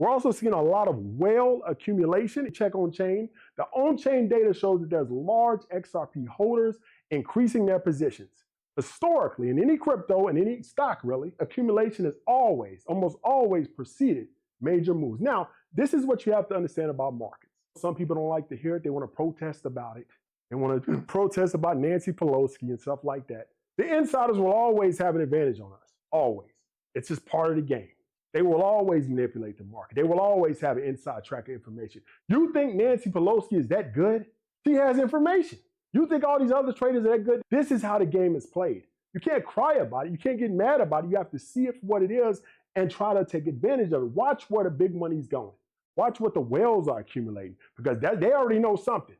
We're also seeing a lot of whale accumulation. Check on-chain. The on-chain data shows that there's large XRP holders increasing their positions. Historically, in any crypto, in any stock really, accumulation has always, almost always preceded major moves. Now, this is what you have to understand about markets. Some people don't like to hear it. They want to protest about it. They want to protest about Nancy Pelosi and stuff like that. The insiders will always have an advantage on us. Always. It's just part of the game. They will always manipulate the market. They will always have an inside track of information. You think Nancy Pelosi is that good? She has information. You think all these other traders are that good? This is how the game is played. You can't cry about it. You can't get mad about it. You have to see it for what it is and try to take advantage of it. Watch where the big money's going. Watch what the whales are accumulating, because they already know something.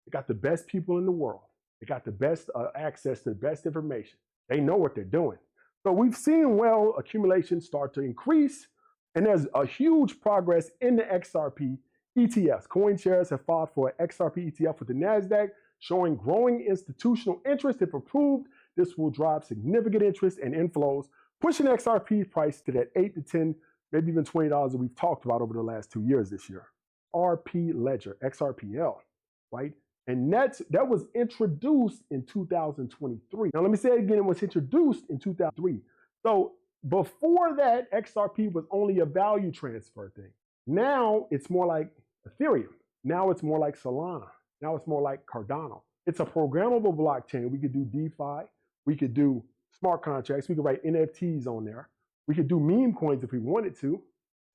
They got the best people in the world. They got the best access to the best information. They know what they're doing. So we've seen whale accumulation start to increase, and there's a huge progress in the XRP ETFs. Coin shares have filed for an XRP ETF with the NASDAQ, showing growing institutional interest. If approved, this will drive significant interest and inflows, pushing XRP price to that 8 to 10, maybe even $20 that we've talked about over the last 2 years this year. RP Ledger, XRPL, right? And that was introduced in 2023. Now, let me say it again. It was introduced in 2003. So before that, XRP was only a value transfer thing. Now it's more like Ethereum. Now it's more like Solana. Now it's more like Cardano. It's a programmable blockchain. We could do DeFi. We could do smart contracts. We could write NFTs on there. We could do meme coins if we wanted to, and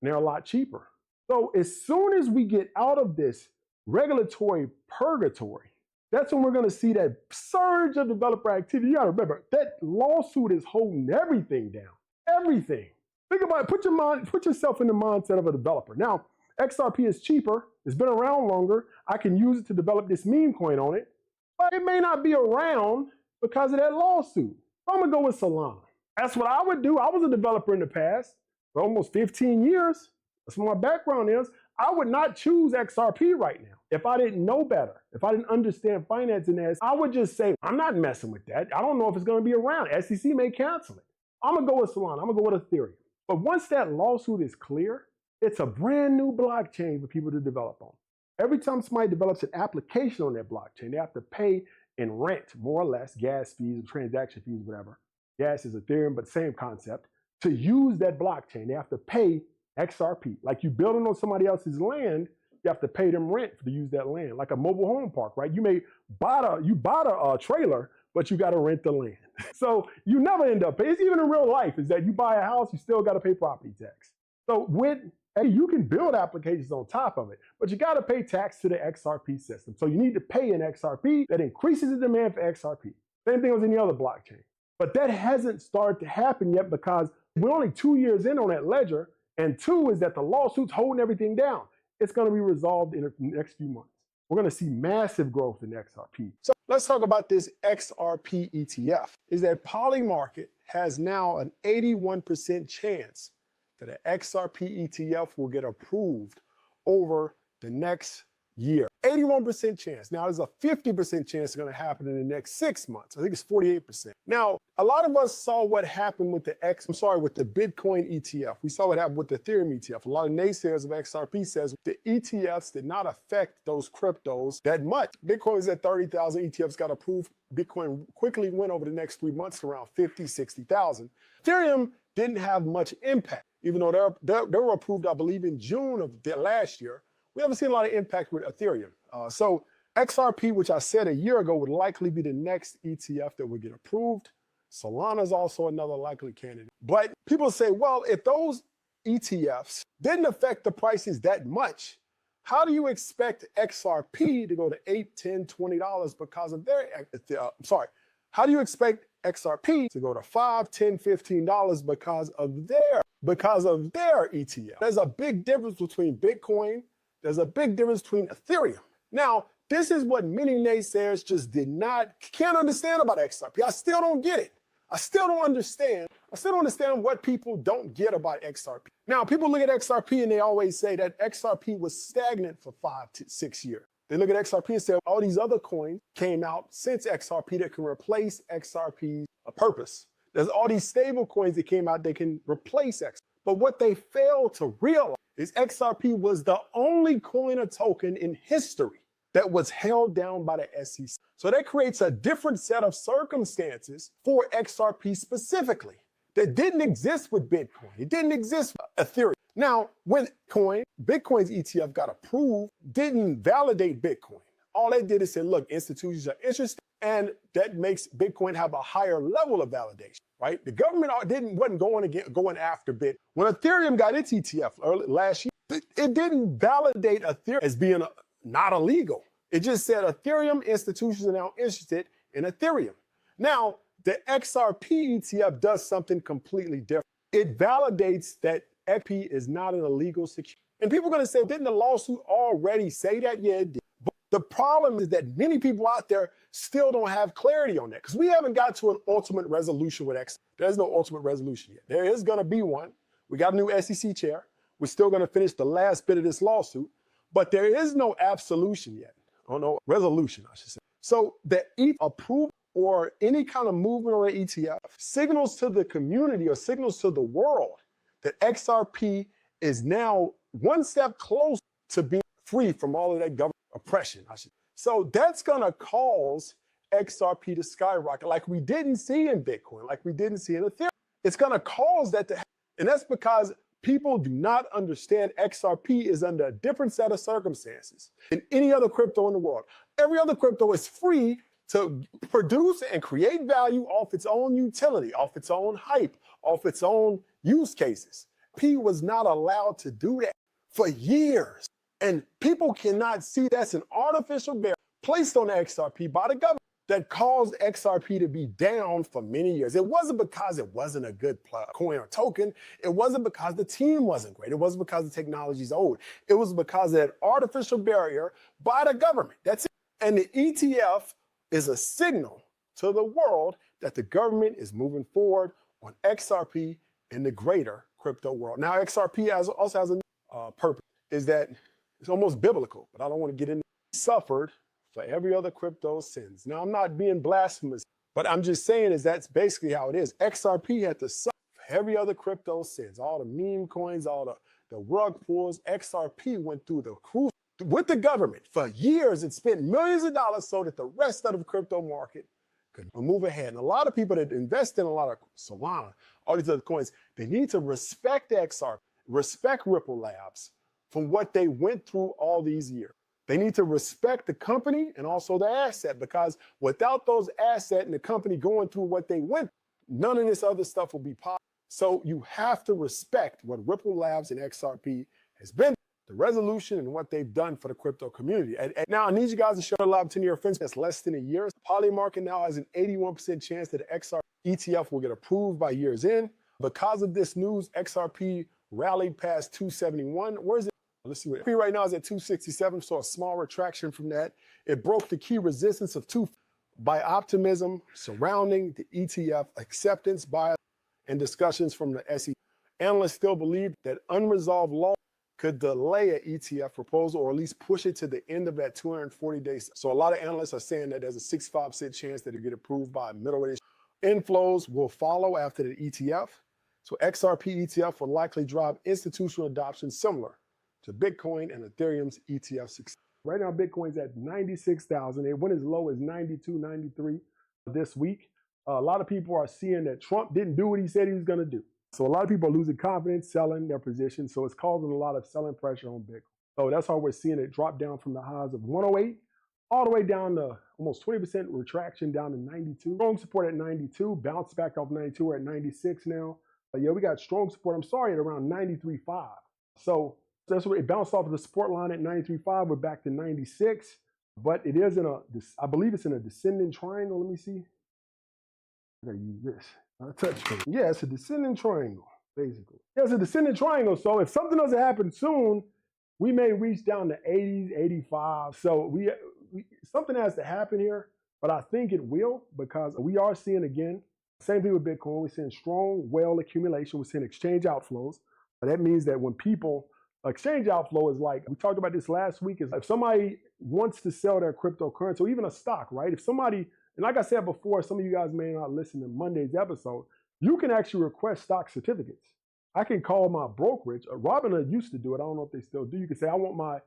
they're a lot cheaper. So as soon as we get out of this regulatory purgatory, that's when we're going to see that surge of developer activity. You got to remember, that lawsuit is holding everything down. Everything. Think about it. Put yourself in the mindset of a developer. Now, XRP is cheaper. It's been around longer. I can use it to develop this meme coin on it, but it may not be around because of that lawsuit. So I'm going to go with Solana. That's what I would do. I was a developer in the past for almost 15 years. That's what my background is. I would not choose XRP right now if I didn't know better. If I didn't understand financing as, I would just say, I'm not messing with that. I don't know if it's going to be around. SEC may cancel it. I'm going to go with Solana. I'm going to go with Ethereum. But once that lawsuit is clear, it's a brand new blockchain for people to develop on. Every time somebody develops an application on that blockchain, they have to pay in rent, more or less, gas fees, transaction fees, whatever. Gas is Ethereum, but same concept. To use that blockchain, they have to pay XRP. Like you building on somebody else's land, you have to pay them rent to use that land, like a mobile home park, right? You may buy a trailer, but you got to rent the land. So you never end up paying. It's even in real life, is that you buy a house, you still got to pay property tax. So you can build applications on top of it, but you got to pay tax to the XRP system. So you need to pay an XRP that increases the demand for XRP. Same thing with any other blockchain. But that hasn't started to happen yet because we're only 2 years in on that ledger. And two is that the lawsuit's holding everything down. It's going to be resolved in the next few months. We're going to see massive growth in XRP. So let's talk about this XRP ETF. Is that Polymarket has now an 81% chance that an XRP ETF will get approved over the next year. 81% chance. Now, there's a 50% chance it's going to happen in the next 6 months. I think it's 48%. Now, a lot of us saw what happened with the Bitcoin ETF. We saw what happened with the Ethereum ETF. A lot of naysayers of XRP says the ETFs did not affect those cryptos that much. Bitcoin was at 30,000. ETFs got approved. Bitcoin quickly went over the next 3 months to around 50, 60,000. Ethereum didn't have much impact, even though they were approved, I believe, in June of last year. We haven't seen a lot of impact with Ethereum. So XRP, which I said a year ago, would likely be the next ETF that would get approved. Solana is also another likely candidate. But people say, well, if those ETFs didn't affect the prices that much, how do you expect XRP to go to $8, $10, $20 because of their, how do you expect XRP to go to $5, $10, $15 because of their ETF? There's a big difference between Bitcoin. There's a big difference between Ethereum. Now, this is what many naysayers just can't understand about XRP. I still don't get it. I still don't understand what people don't get about XRP. Now, people look at XRP and they always say that XRP was stagnant for 5 to 6 years. They look at XRP and say all these other coins came out since XRP that can replace XRP's purpose. There's all these stable coins that came out that can replace XRP. But what they fail to realize is XRP was the only coin or token in history that was held down by the SEC. So that creates a different set of circumstances for XRP specifically that didn't exist with Bitcoin. It didn't exist with Ethereum. Now, when Bitcoin's ETF got approved, didn't validate Bitcoin. All they did is say, look, institutions are interested, and that makes Bitcoin have a higher level of validation, right? The government wasn't going after Bitcoin. When Ethereum got its ETF last year, it didn't validate Ethereum as being not illegal. It just said Ethereum institutions are now interested in Ethereum. Now, the XRP ETF does something completely different. It validates that XRP is not an illegal security. And people are going to say, didn't the lawsuit already say that? Yeah, it did. But the problem is that many people out there still don't have clarity on that because we haven't got to an ultimate resolution with XRP. There's no ultimate resolution yet. There is going to be one. We got a new SEC chair. We're still going to finish the last bit of this lawsuit, but there is no absolution yet. Oh, no, resolution, I should say. So the approval or any kind of movement on the ETF signals to the community or signals to the world that XRP is now one step closer to being free from all of that government oppression, I should. So that's going to cause XRP to skyrocket like we didn't see in Bitcoin, like we didn't see in Ethereum. It's going to cause that to happen. And that's because people do not understand XRP is under a different set of circumstances than any other crypto in the world. Every other crypto is free to produce and create value off its own utility, off its own hype, off its own use cases. P was not allowed to do that for years. And people cannot see that's an artificial barrier placed on XRP by the government that caused XRP to be down for many years. It wasn't because it wasn't a good coin or token. It wasn't because the team wasn't great. It wasn't because the technology's old. It was because of that artificial barrier by the government. That's it. And the ETF is a signal to the world that the government is moving forward on XRP in the greater crypto world. Now, XRP also has a purpose, is that it's almost biblical, but I don't want to get into it. Suffered for every other crypto's sins. Now, I'm not being blasphemous, but I'm just saying is that's basically how it is. XRP had to suffer for every other crypto's sins. All the meme coins, all the rug pulls, XRP went through the cruise with the government for years and spent millions of dollars so that the rest of the crypto market could move ahead. And a lot of people that invest in a lot of Solana, all these other coins, they need to respect XRP, respect Ripple Labs from what they went through all these years. They need to respect the company and also the asset, because without those assets and the company going through what they went through, none of this other stuff will be possible. So you have to respect what Ripple Labs and XRP has been, the resolution and what they've done for the crypto community. And now I need you guys to show a lot of 10-year friends. That's less than a year. Poly market now has an 81% chance that the XRP ETF will get approved by year's end. Because of this news, XRP rallied past 271. Where's it? Let's see what XRP right now is at 267, so a small retraction from that. It broke the key resistance of 2 by optimism surrounding the ETF acceptance by and discussions from the SEC. Analysts still believe that unresolved law could delay an ETF proposal or at least push it to the end of that 240 days. So a lot of analysts are saying that there's a 65% chance that it get approved by middle of this. Inflows will follow after the ETF. So XRP ETF will likely drive institutional adoption similar to Bitcoin and Ethereum's ETF success. Right now, Bitcoin's at 96,000. It went as low as 92, 93 this week. A lot of people are seeing that Trump didn't do what he said he was going to do. So a lot of people are losing confidence, selling their position. So it's causing a lot of selling pressure on Bitcoin. So that's why we're seeing it drop down from the highs of 108 all the way down to almost 20% retraction down to 92. Strong support at 92, bounce back off 92. We're at 96 now. But yeah, we got strong support, I'm sorry, at around 93.5. So that's where it bounced off of the support line at 93.5. We're back to 96. But it is in I believe it's in a descending triangle. Let me see. I gotta use this. Touch screen. Yeah, it's a descending triangle, basically. Yeah, it's a descending triangle. So if something doesn't happen soon, we may reach down to 80s, 85. So something has to happen here, but I think it will, because we are seeing again, same thing with Bitcoin. We're seeing strong whale accumulation. We're seeing exchange outflows. That means that when people, exchange outflow is like, we talked about this last week, is if somebody wants to sell their cryptocurrency or even a stock, right? If somebody, and like I said before, some of you guys may not listen to Monday's episode, you can actually request stock certificates. I can call my brokerage. Robinhood used to do it. I don't know if they still do. You can say, I want my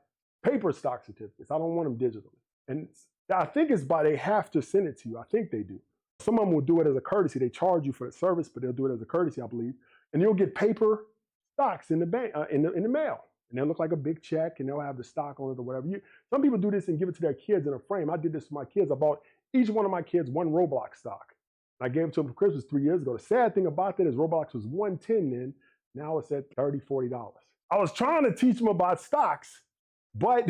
paper stock certificates. I don't want them digitally. And I think it's they have to send it to you. I think they do. Some of them will do it as a courtesy. They charge you for the service, but they'll do it as a courtesy, I believe. And you'll get paper stocks in the bank, in the mail. And they'll look like a big check, and they'll have the stock on it or whatever. Some people do this and give it to their kids in a frame. I did this for my kids. I bought each one of my kids one Roblox stock. I gave it to them for Christmas 3 years ago. The sad thing about that is Roblox was $110 then. Now it's at $30, $40. I was trying to teach them about stocks, but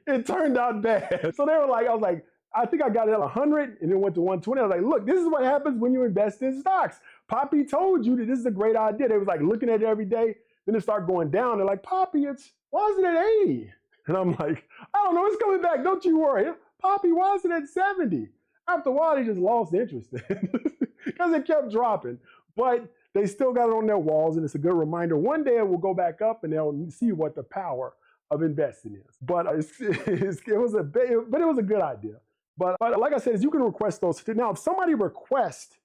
it turned out bad. So they were like, I think I got it at 100 and then went to 120. I was like, look, this is what happens when you invest in stocks. Poppy told you that this is a great idea. They was like looking at it every day. Then it started going down. They're like, Poppy, why is it at 80? And I'm like, I don't know, it's coming back. Don't you worry. Poppy, why is it at 70? After a while, they just lost interest because it kept dropping. But they still got it on their walls, and it's a good reminder. One day it will go back up, and they'll see what the power of investing is. But it was a good idea. But like I said, you can request those. Now, if somebody requests,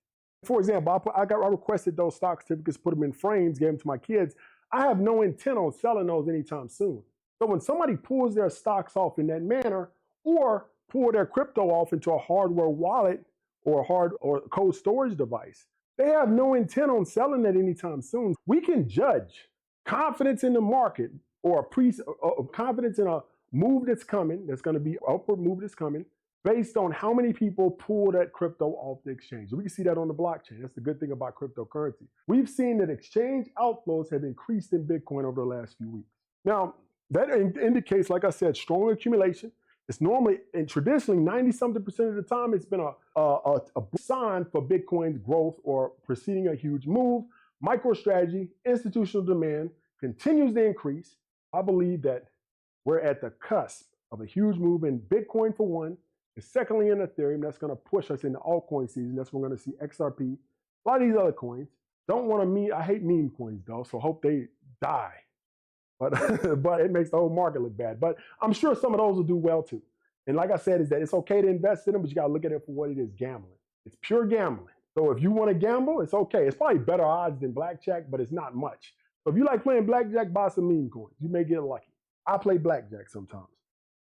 for example, I requested those stock certificates, put them in frames, gave them to my kids. I have no intent on selling those anytime soon. So when somebody pulls their stocks off in that manner, or pull their crypto off into a hardware wallet or cold storage device, they have no intent on selling that anytime soon. We can judge confidence in the market or confidence in a move that's coming, that's going to be an upward move that's coming, based on how many people pull that crypto off the exchange. We can see that on the blockchain. That's the good thing about cryptocurrency. We've seen that exchange outflows have increased in Bitcoin over the last few weeks. Now, that indicates, like I said, strong accumulation. It's normally, and traditionally, 90-something% of the time, it's been a sign for Bitcoin's growth or preceding a huge move. MicroStrategy, institutional demand continues to increase. I believe that we're at the cusp of a huge move in Bitcoin for one, and secondly in Ethereum. That's going to push us into altcoin season. That's when we're going to see XRP, a lot of these other coins. I hate meme coins though, so hope they die. But it makes the whole market look bad. But I'm sure some of those will do well too. And like I said, is that it's okay to invest in them, but you got to look at it for what it is, gambling. It's pure gambling. So if you want to gamble, it's okay. It's probably better odds than blackjack, but it's not much. So if you like playing blackjack, buy some meme coins. You may get lucky. I play blackjack sometimes.